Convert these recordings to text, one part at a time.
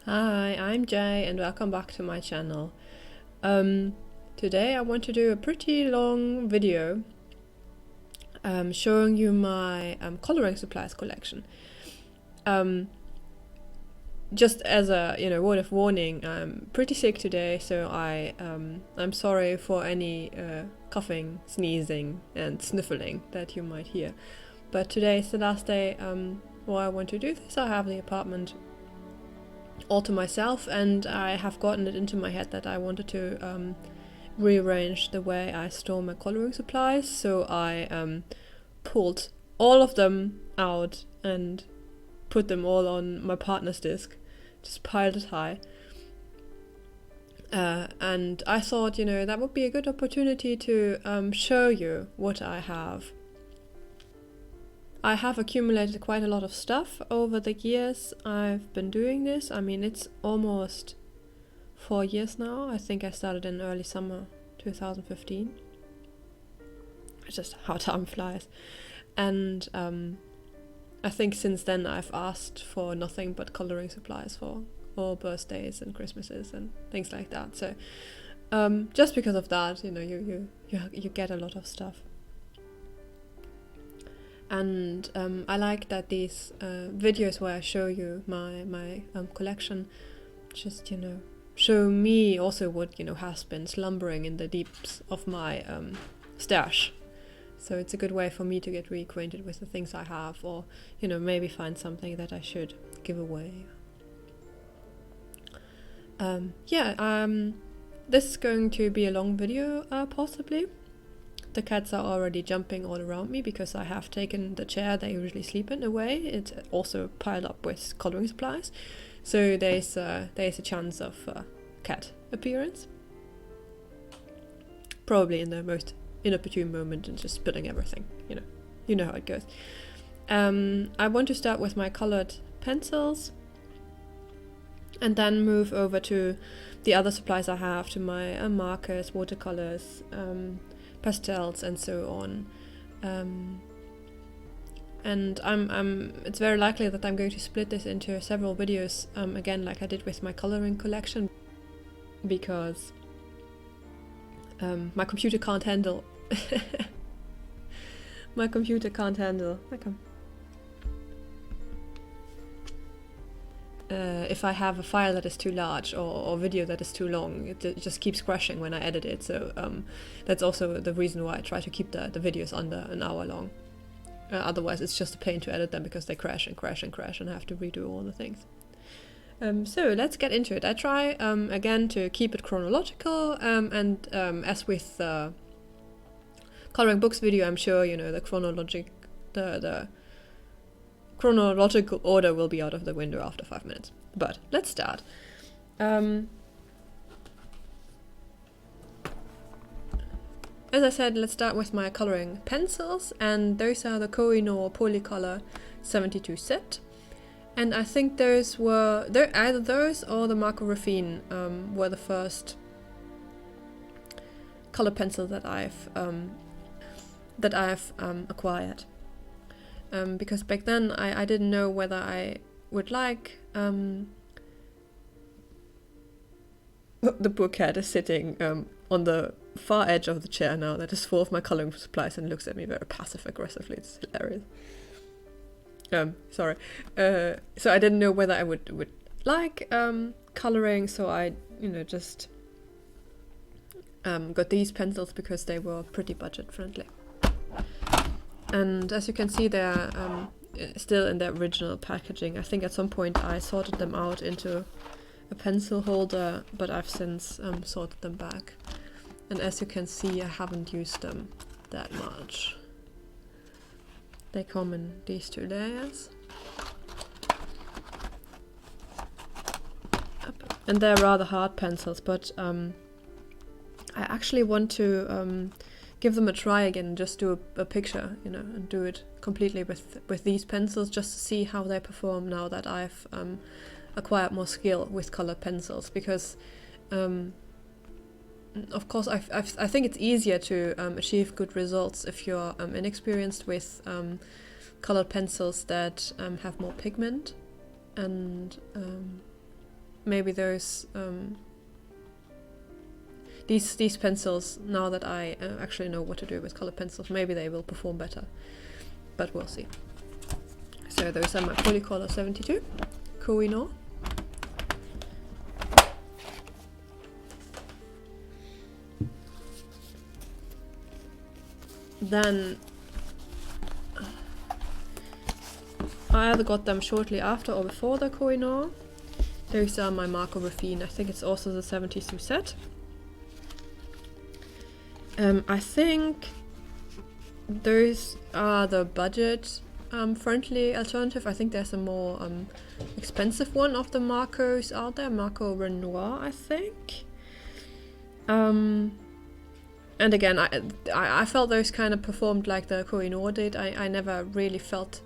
Hi, I'm Jay and welcome back to my channel. Today I want to do a pretty long video showing you my coloring supplies collection. Just as a word of warning, I'm pretty sick today, so I'm sorry for any coughing, sneezing and sniffling that you might hear. But today is the last day where I want to do this. I have the apartment all to myself, and I have gotten it into my head that I wanted to rearrange the way I store my coloring supplies. So I pulled all of them out and put them all on my partner's desk, just piled it high. And I thought, that would be a good opportunity to show you what I have. I have accumulated quite a lot of stuff over the years I've been doing this. I mean, it's almost 4 years now. I think I started in early summer 2015. It's just how time flies. And I think since then I've asked for nothing but coloring supplies for all birthdays and Christmases and things like that. So just because of that, you get a lot of stuff. And I like that these videos where I show you my collection just, show me also what, has been slumbering in the deeps of my stash. So it's a good way for me to get reacquainted with the things I have, or, maybe find something that I should give away. This is going to be a long video, possibly. The cats are already jumping all around me because I have taken the chair they usually sleep in away. It's also piled up with coloring supplies, so there's a chance of cat appearance. Probably in the most inopportune moment and just spilling everything. You know how it goes. I want to start with my colored pencils, and then move over to the other supplies I have, to my markers, watercolors, pastels and so on, and it's very likely that I'm going to split this into several videos, again like I did with my coloring collection, because my computer can't handle if I have a file that is too large or video that is too long, it just keeps crashing when I edit it. So that's also the reason why I try to keep the videos under an hour long. Otherwise it's just a pain to edit them because they crash and crash and crash and I have to redo all the things. So let's get into it. I try again to keep it chronological, and as with the coloring books video, I'm sure the chronological order will be out of the window after 5 minutes. But let's start. As I said, let's start with my coloring pencils, and those are the Koh-I-Noor Polycolor 72 set. And I think those were either those or the Raffine were the first color pencil that I've acquired. Because back then I didn't know whether I would like the poor cat is sitting on the far edge of the chair now that is full of my coloring supplies and looks at me very passive aggressively. It's hilarious. Sorry. So I didn't know whether I would like coloring, so I just got these pencils because they were pretty budget friendly. And as you can see, they're still in their original packaging. I think at some point I sorted them out into a pencil holder, but I've since sorted them back. And as you can see, I haven't used them that much. They come in these 2 layers. And they're rather hard pencils, but I actually want to give them a try again and just do a picture, and do it completely with these pencils, just to see how they perform now that I've acquired more skill with colored pencils. Because of course I think it's easier to achieve good results if you're inexperienced with colored pencils that have more pigment, and maybe those these pencils, now that I actually know what to do with color pencils, maybe they will perform better, but we'll see. So those are my Polycolor 72 Koh-I-Noor. Then I either got them shortly after or before the Koh-I-Noor. Those are my Marco Raffine. I think it's also the 72 set. I think those are the budget friendly alternative. I think there's a more expensive one of the Marcos out there, Marco Renoir, I think. And again, I felt those kind of performed like the Koh-I-Noor did. I never really felt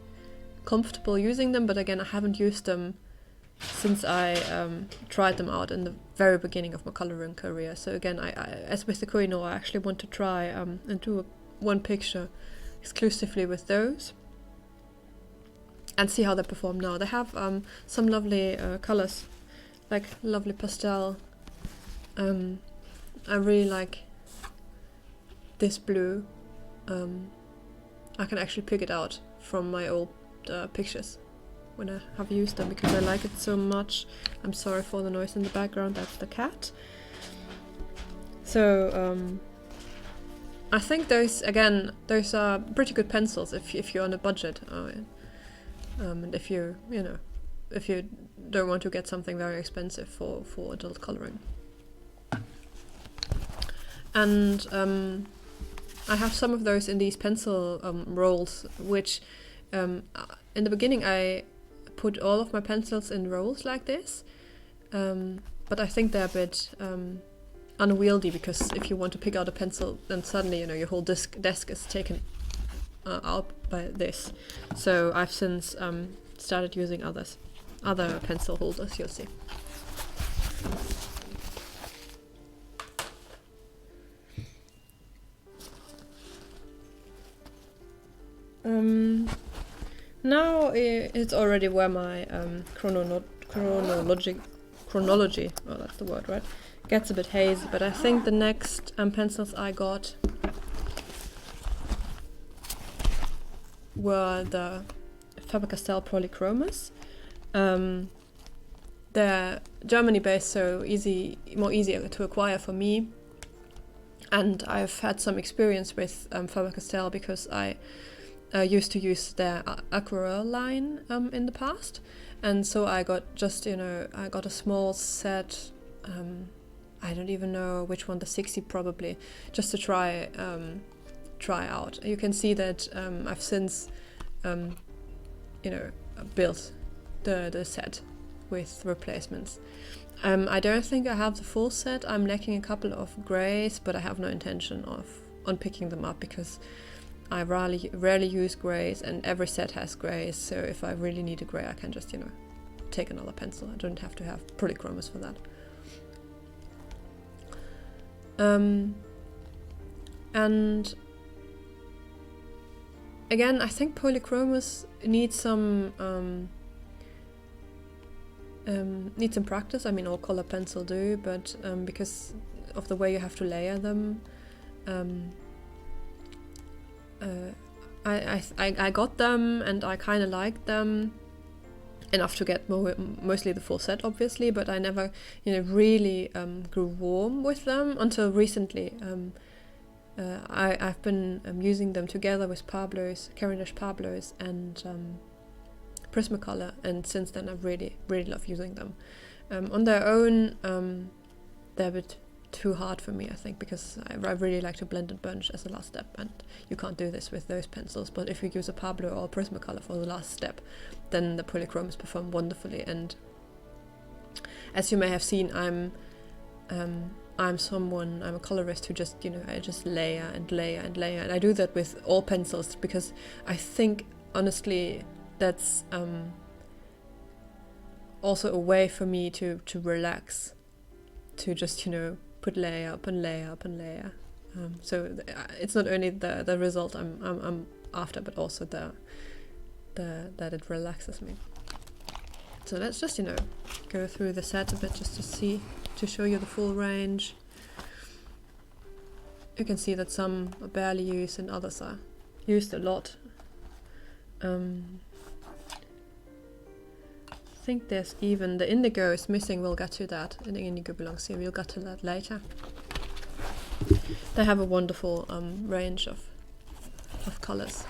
comfortable using them, but again, I haven't used them since I tried them out in the very beginning of my coloring career. So again, as with the Koh-I-Noor, I actually want to try and do one picture exclusively with those and see how they perform now. They have some lovely colors, like lovely pastel. I really like this blue. I can actually pick it out from my old pictures when I have used them because I like it so much. I'm sorry for the noise in the background, that's the cat. So I think those are pretty good pencils if you're on a budget, and if you don't want to get something very expensive for adult coloring. And I have some of those in these pencil rolls, which in the beginning I put all of my pencils in rolls like this, but I think they're a bit unwieldy, because if you want to pick out a pencil, then suddenly your whole desk is taken out by this. So I've since started using other pencil holders. You'll see. Now it's already where my chronology, oh that's the word, right, gets a bit hazy, but I think the next pencils I got were the Faber-Castell Polychromos. They're Germany based, so more easier to acquire for me, and I've had some experience with Faber-Castell because I used to use their aquarelle line in the past, and so I got I got a small set. I don't even know which one, the 60 probably, just to try out. You can see that I've since built the set with replacements. I don't think I have the full set. I'm lacking a couple of greys, but I have no intention on picking them up because I rarely use greys, and every set has greys, so if I really need a grey, I can just, take another pencil. I don't have to have Polychromos for that. And again, I think Polychromos needs some practice. I mean, all color pencil do, but because of the way you have to layer them, I got them and I kind of liked them enough to get mostly the full set, obviously, but I never really grew warm with them until recently. I've been using them together with Pablo's, Caran Pablo's and Prismacolor, and since then I really love using them. On their own, they're a bit too hard for me, I think, because I really like to blend and bunch as a last step, and you can't do this with those pencils. But if you use a Pablo or Prismacolor for the last step, then the Polychromos perform wonderfully. And as you may have seen, I'm a colorist who just I just layer and layer and layer, and I do that with all pencils because I think honestly that's also a way for me to relax, to just put layer up and layer up and layer. So it's not only the result I'm after, but also that it relaxes me. So let's just, you know, go through the set a bit just to show you the full range. You can see that some are barely used and others are used a lot. I think there's even the indigo is missing. We'll get to that. And the indigo belongs here. We'll get to that later. They have a wonderful range of colors.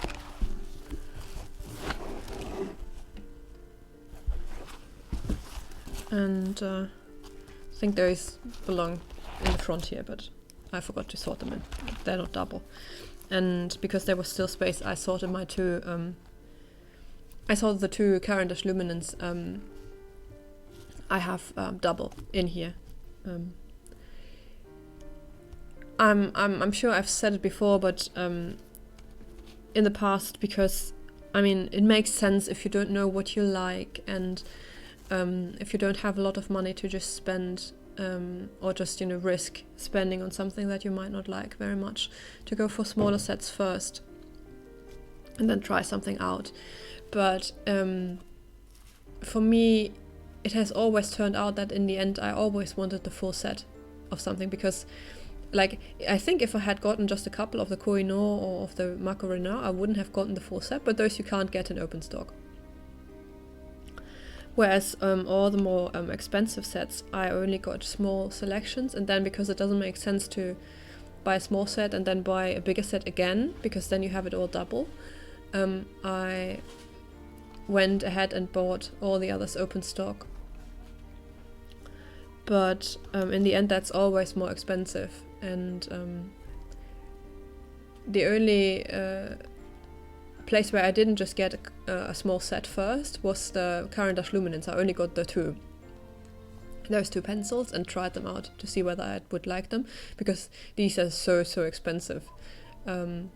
And I think those belong in the front here, but I forgot to sort them in. They're not double. And because there was still space, I sorted my two. I sorted the two Caran Luminance. I have double in here. I'm sure I've said it before, but in the past, because I mean it makes sense if you don't know what you like, and if you don't have a lot of money to just spend. Or just, you know, risk spending on something that you might not like very much, to go for smaller sets first and then try something out. But for me, it has always turned out that in the end I always wanted the full set of something, because like I think if I had gotten just a couple of the Koh-I-Noor or of the Macarena, I wouldn't have gotten the full set, but those you can't get in open stock. Whereas all the more expensive sets, I only got small selections, and then because it doesn't make sense to buy a small set and then buy a bigger set again, because then you have it all double, I went ahead and bought all the others open stock. But in the end that's always more expensive, and the only place where I didn't just get a small set first was the Caran Luminance. I only got those two pencils and tried them out to see whether I would like them, because these are so expensive, and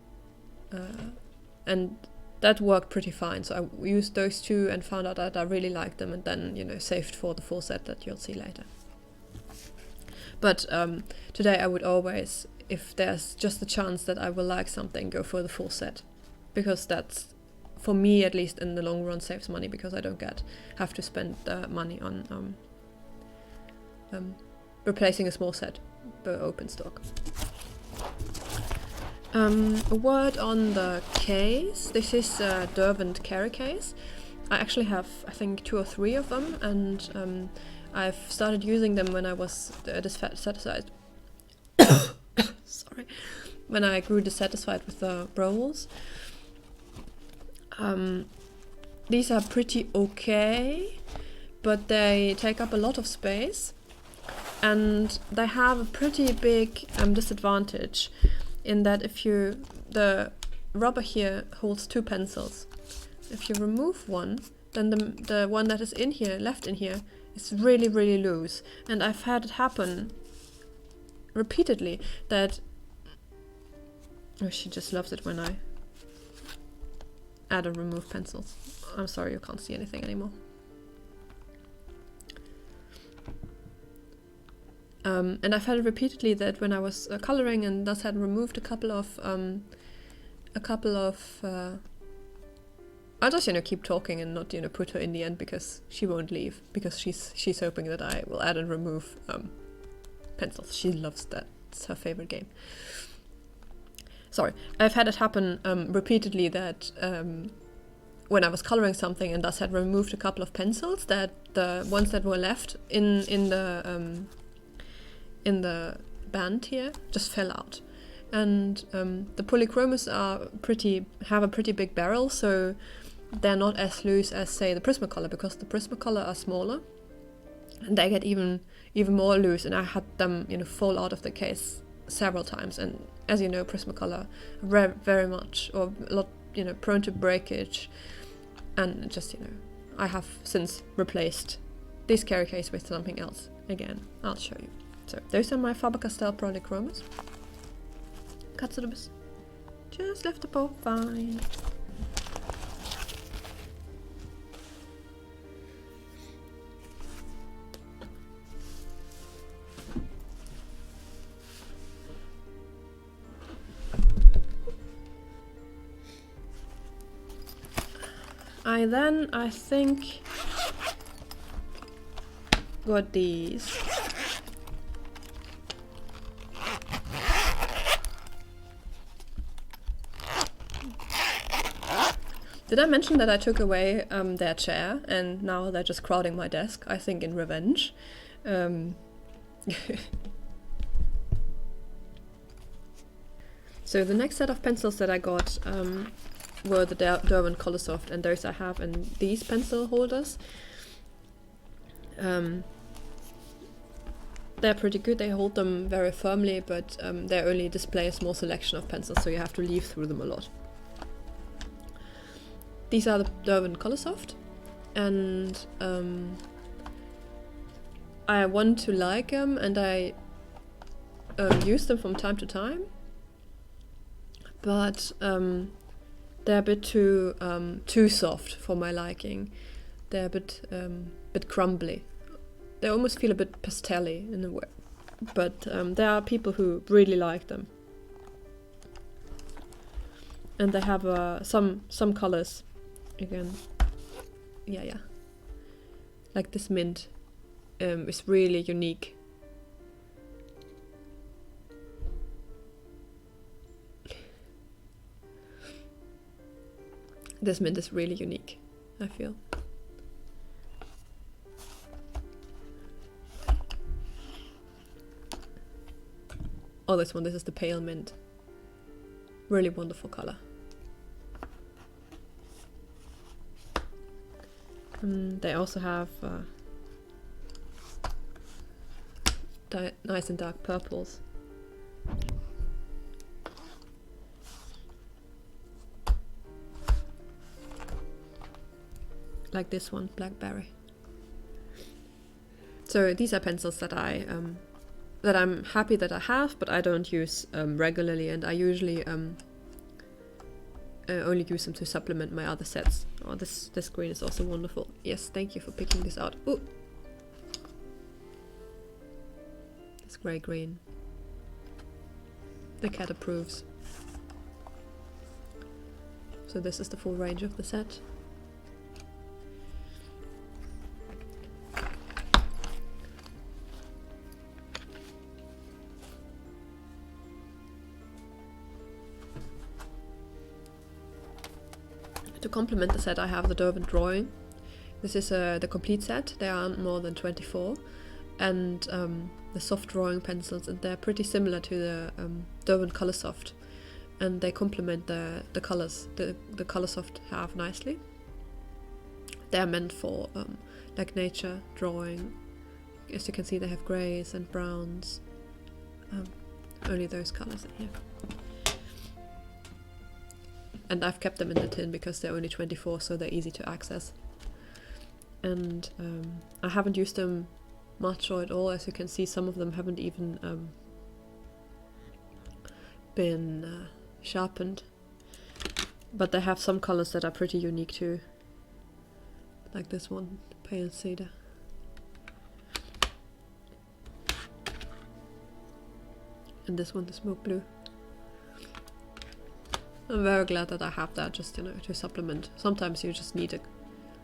that worked pretty fine. So I used those two and found out that I really liked them, and then, you know, saved for the full set that you'll see later. But today I would always, if there's just a chance that I will like something, go for the full set. Because that's, for me at least in the long run, saves money, because I don't have to spend the money on replacing a small set per open stock. A word on the case. This is a Derwent Coloursoft case. I actually have, I think, 2 or 3 of them, and I've started using them when I was dissatisfied. Sorry, when I grew dissatisfied with the browels. These are pretty okay, but they take up a lot of space, and they have a pretty big disadvantage in that the rubber here holds 2 pencils. If you remove one, then the one that is in here, left in here, is really loose. And I've had it happen repeatedly that... Oh, she just loves it when I add or remove pencils. I'm sorry, you can't see anything anymore. And I've had it repeatedly that when I was coloring and thus had removed a couple of I'll just, you know, keep talking and not, you know, put her in the end, because she won't leave, because she's hoping that I will add and remove pencils. She loves that. It's her favorite game. Sorry, I've had it happen repeatedly that when I was coloring something and thus had removed a couple of pencils, that the ones that were left in the band here just fell out. And the Polychromos have a pretty big barrel, so they're not as loose as, say, the Prismacolor, because the Prismacolor are smaller and they get even more loose, and I had them, you know, fall out of the case several times. And as you know, Prismacolor are very much, or a lot, you know, prone to breakage. And just, you know, I have since replaced this carry case with something else. Again, I'll show you. So those are my Faber-Castell Polychromos. Katzenubis. Just left the bowl, fine. I think got these. Did I mention that I took away their chair and now they're just crowding my desk, I think in revenge. So the next set of pencils that I got were the Derwent Coloursoft, and those I have in these pencil holders. They're pretty good, they hold them very firmly, but they only display a small selection of pencils, so you have to leaf through them a lot. These are the Derwent Coloursoft, and I want to like them, and I use them from time to time, but they're a bit too soft for my liking. They're a bit crumbly. They almost feel a bit pastel-y in a way, but there are people who really like them, and they have some colors. Again, yeah, like this mint is really unique. This mint is really unique, I feel. Oh, this is the pale mint. Really wonderful color. They also have nice and dark purples. Like this one, Blackberry. So these are pencils that that I'm happy that I have, but I don't use regularly, and I usually only use them to supplement my other sets. Oh, this green is also wonderful. Yes, thank you for picking this out. Ooh. This grey green. The cat approves. So this is the full range of the set. To complement the set, I have the Derwent Drawing. This is the complete set. There aren't more than 24, and the soft drawing pencils, and they're pretty similar to the Derwent Coloursoft, and they complement the colors the Coloursoft have nicely. They're meant for like nature drawing. As you can see, they have greys and browns. Only those colors in here. And I've kept them in the tin because they're only 24, so they're easy to access. And I haven't used them much or at all. As you can see, some of them haven't even been sharpened. But they have some colors that are pretty unique too. Like this one, pale cedar. And this one, the smoke blue. I'm very glad that I have that, just to supplement. Sometimes you just need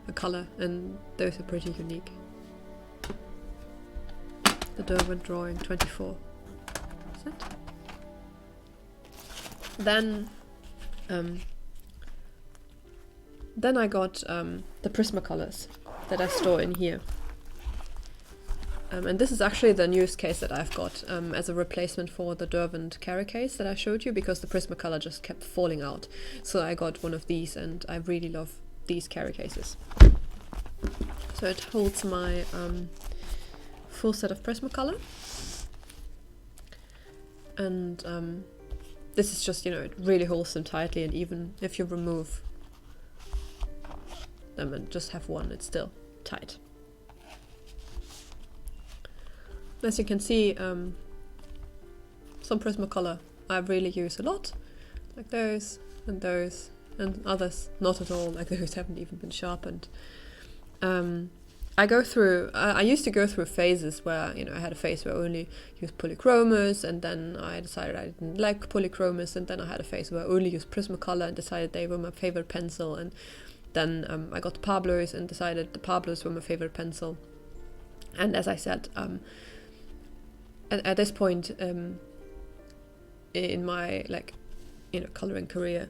a color, and those are pretty unique. The Derwent Drawing 24 set. Then I got the Prismacolors that I store in here. And this is actually the newest case that I've got as a replacement for the Derwent carry case that I showed you, because the Prismacolor just kept falling out. So I got one of these, and I really love these carry cases. So it holds my full set of Prismacolor. And this is just, it really holds them tightly, and even if you remove them and just have one, it's still tight. As you can see, some Prismacolor I really use a lot, like those, and others not at all, like those haven't even been sharpened. I used to go through phases where, I had a phase where I only used Polychromos, and then I decided I didn't like Polychromos, and then I had a phase where I only used Prismacolor and decided they were my favorite pencil, and then I got the Pablos and decided the Pablos were my favorite pencil. And as I said, at this point in my coloring career,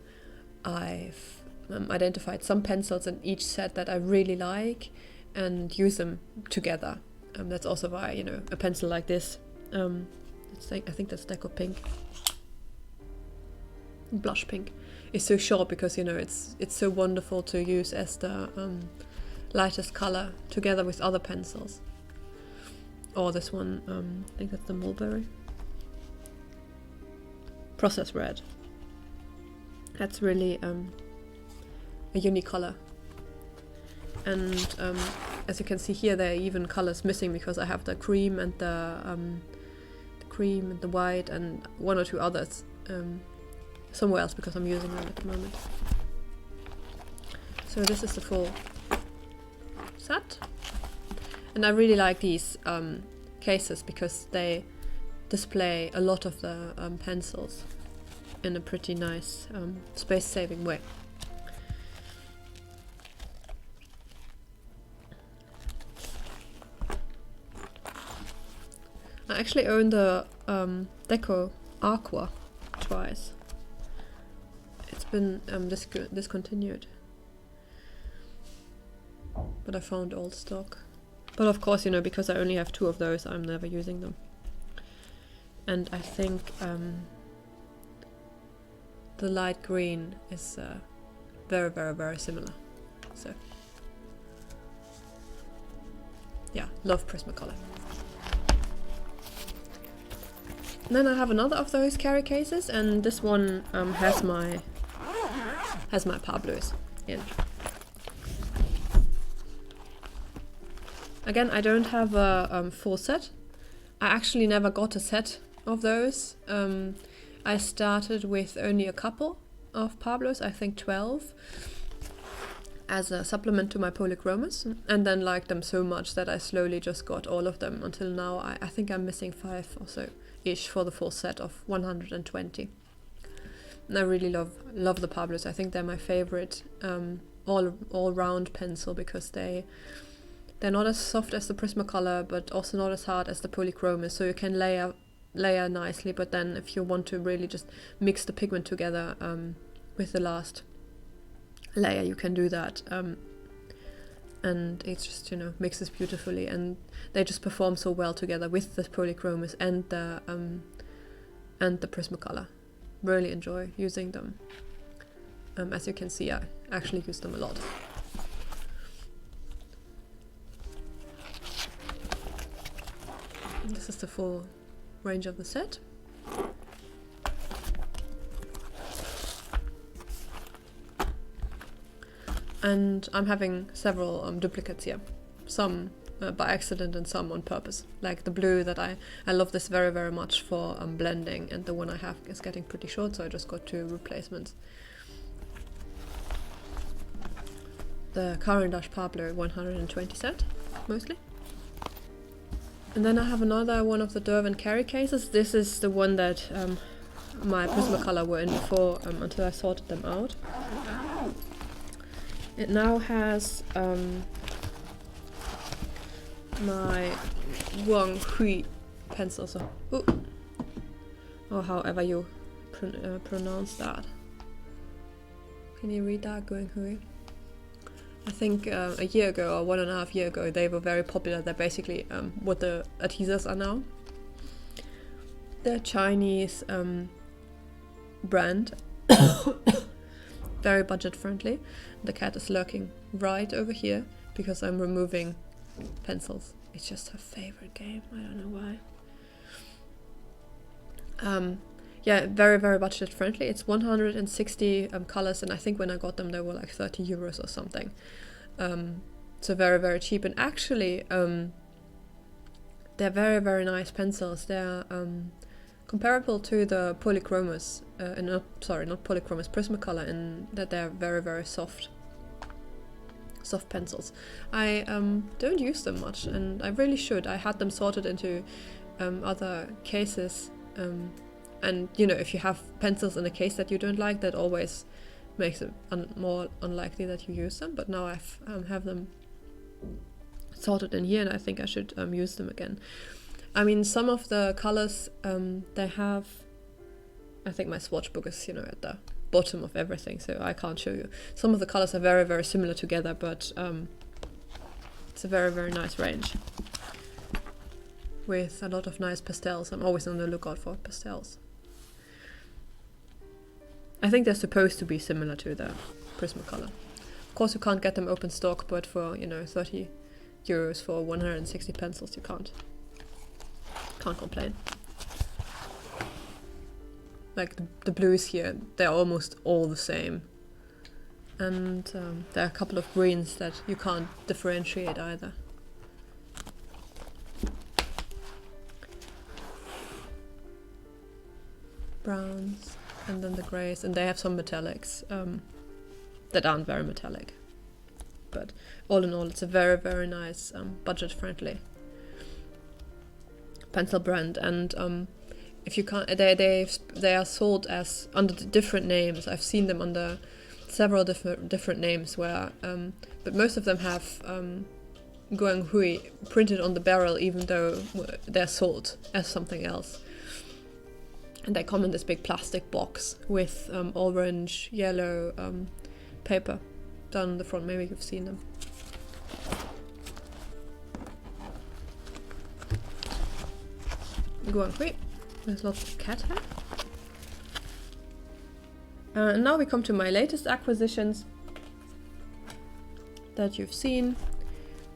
I've identified some pencils in each set that I really like and use them together. That's also why a pencil like this, I think that's Deco Pink, blush pink, is so short because it's so wonderful to use as the lightest color together with other pencils. Or this one, I think that's the Mulberry Process Red. That's really a unique color. And as you can see here, there are even colors missing because I have the cream and the white and one or two others somewhere else because I'm using them at the moment. So this is the full set. And I really like these cases because they display a lot of the pencils in a pretty nice space-saving way. I actually own the Deco Aqua twice. It's been discontinued, but I found old stock. But of course, because I only have 2 of those, I'm never using them. And I think the light green is very, very, very similar. So yeah, love Prismacolor. Then I have another of those carry cases, and this one has my Pablos in. Again, I don't have a full set. I actually never got a set of those. I started with only a couple of Pablos, I think 12, as a supplement to my Polychromos, and then liked them so much that I slowly just got all of them until now. I think I'm missing 5 or so ish for the full set of 120. And I really love the Pablos. I think they're my favorite all round pencil because they're not as soft as the Prismacolor, but also not as hard as the Polychromos, so you can layer nicely. But then if you want to really just mix the pigment together with the last layer, you can do that, and it's just mixes beautifully, and they just perform so well together with the Polychromos and the Prismacolor. Really enjoy using them. As you can see, I actually use them a lot. This is the full range of the set. And I'm having several duplicates here. Some by accident and some on purpose. Like the blue that I love this very, very much for blending, and the one I have is getting pretty short, so I just got 2 replacements. The Caran Pablo 120 set, mostly. And then I have another one of the Derwent carry cases. This is the one that my Prismacolor were in before, until I sorted them out. It now has my Wang Hui pencils, or however you pronounce that. Can you read that, Guang Hui? I think a year ago or 1.5 years ago they were very popular. They're basically what the Artisas are now. They're Chinese brand, very budget friendly. The cat is lurking right over here because I'm removing pencils. It's just her favorite game, I don't know why. Yeah, very, very budget friendly. It's 160 colors, and I think when I got them they were like 30 euros or something. So very, very cheap, and actually they're very, very nice pencils. They're comparable to the Polychromos, not Polychromos, Prismacolor, in that they're very, very soft pencils. I don't use them much, and I really should. I had them sorted into other cases, and if you have pencils in a case that you don't like, that always makes it more unlikely that you use them. But now I have them sorted in here, and I think I should use them again. I mean, some of the colors they have, I think my swatch book is, you know, at the bottom of everything, so I can't show you. Some of the colors are very, very similar together, but it's a very, very nice range with a lot of nice pastels. I'm always on the lookout for pastels. I think they're supposed to be similar to the Prismacolor. Of course, you can't get them open stock, but for, you know, €30 for 160 pencils, you can't complain. Like the blues here, they're almost all the same. And there are a couple of greens that you can't differentiate either. Browns, and then the greys, and they have some metallics that aren't very metallic. But all in all, it's a very, very nice, budget-friendly pencil brand. And if you can't, they are sold as under different names. I've seen them under several different names, where but most of them have Guang Hui printed on the barrel, even though they're sold as something else. And they come in this big plastic box with orange, yellow paper down the front. Maybe you've seen them. Guang Hui. There's lots of cat hair. And now we come to my latest acquisitions that you've seen.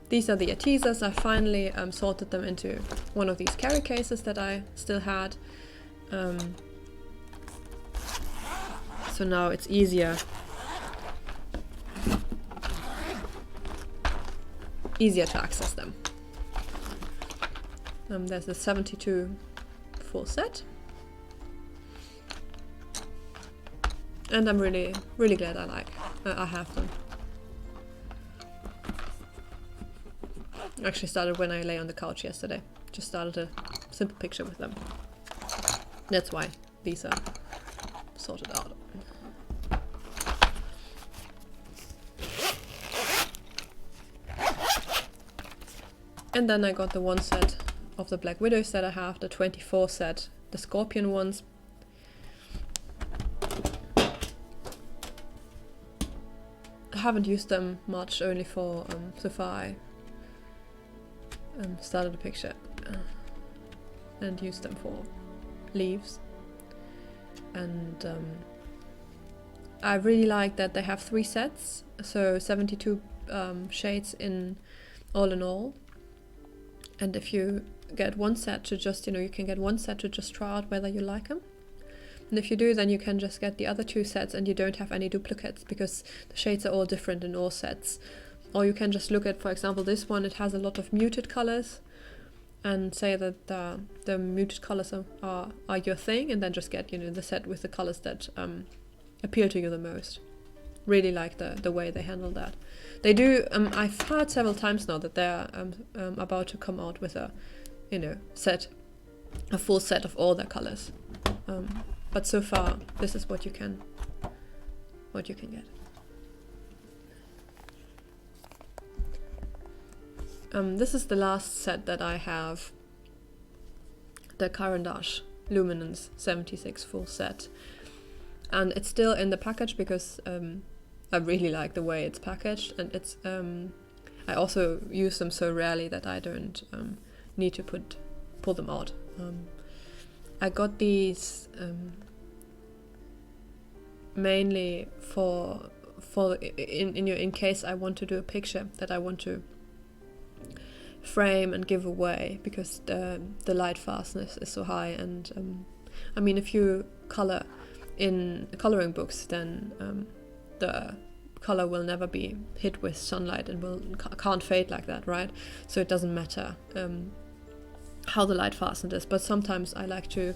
These are the Artisas. I finally sorted them into one of these carry cases that I still had. So now it's easier to access them. There's a 72 full set, and I'm really glad I have them. Actually started when I lay on the couch yesterday. Just started a simple picture with them. That's why these are sorted out. And then I got the one set of the Black Widows that I have, the 24 set, the Scorpion ones. I haven't used them much, only for so far I started a picture and used them for leaves. And I really like that they have 3 sets, so 72 shades in all. And if you get one set to just, you can get one set to just try out whether you like them. And if you do, then you can just get the other 2 sets and you don't have any duplicates, because the shades are all different in all sets. Or you can just look at, for example, this one, it has a lot of muted colors, and say that the muted colors are your thing, and then just get, the set with the colors that appeal to you the most. Really like the way they handle that. They do. I've heard several times now that they're about to come out with a full set of all their colors. But so far, this is what you can get. This is the last set that I have. The Caran Luminance 76 full set, and it's still in the package because I really like the way it's packaged, and it's I also use them so rarely that I don't need to pull them out. I got these mainly for in case I want to do a picture that I want to frame and give away, because the light fastness is so high, and I mean, if you color in coloring books, then the color will never be hit with sunlight and can't fade like that, right? So it doesn't matter how the light fastened is. But sometimes I like to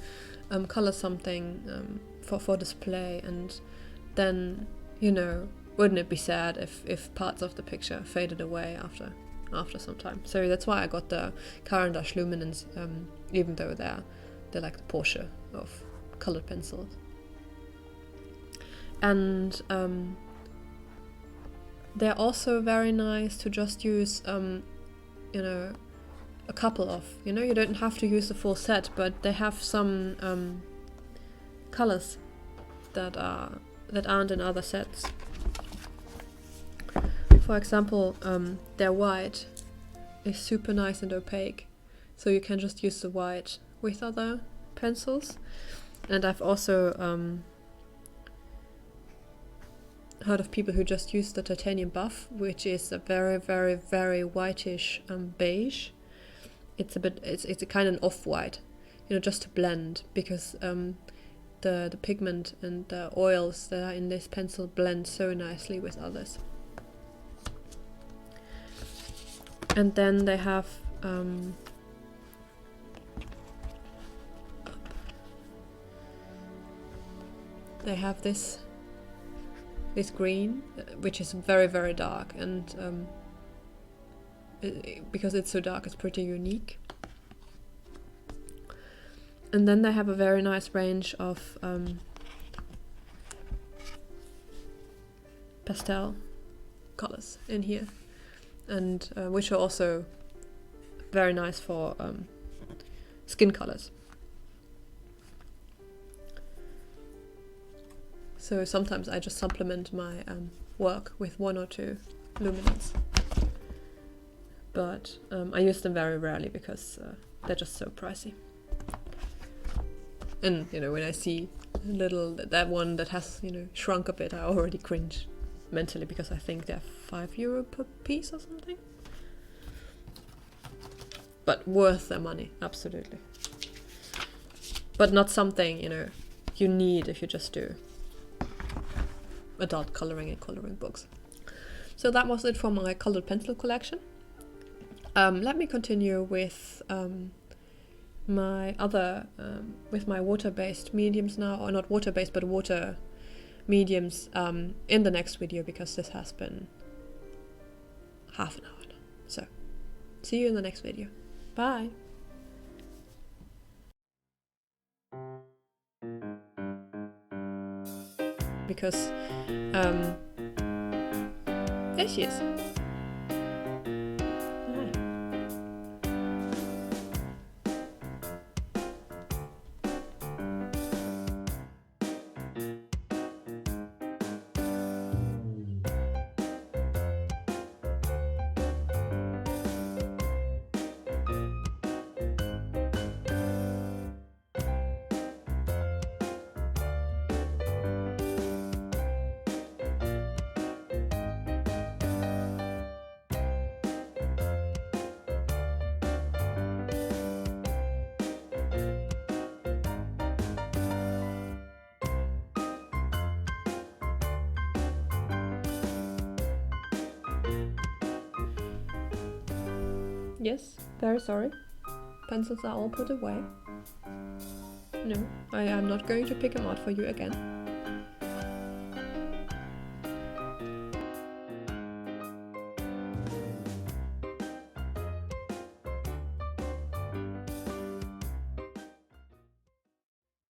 color something for display, and then wouldn't it be sad if parts of the picture faded away after some time? So that's why I got the Caran Luminance, even though they're like the Porsche of colored pencils. And they're also very nice to just use you know, a couple of, you know, you don't have to use the full set, but they have some colors that aren't in other sets. For example, their white is super nice and opaque, so you can just use the white with other pencils. And I've also heard of people who just use the titanium buff, which is a very, very, very whitish beige. It's a kind of off-white, you know, just to blend, because the pigment and the oils that are in this pencil blend so nicely with others. And then they have this green, which is very, very dark, and because it's so dark, it's pretty unique. And then they have a very nice range of pastel colors in here, and which are also very nice for skin colors. So sometimes I just supplement my work with 1 or 2 Luminance, but I use them very rarely because they're just so pricey. And you know, when I see that one that has, you know, shrunk a bit, I already cringe mentally, because I think they're €5 per piece or something. But worth their money, absolutely. But not something, you know, you need if you just do adult coloring and coloring books. So that was it for my colored pencil collection. Let me continue with my other with my water-based mediums now, or not water-based but water mediums in the next video, because this has been half an hour now. So see you in the next video. Bye. Because there she is. Yes, very sorry. Pencils are all put away. No, I am not going to pick them out for you again.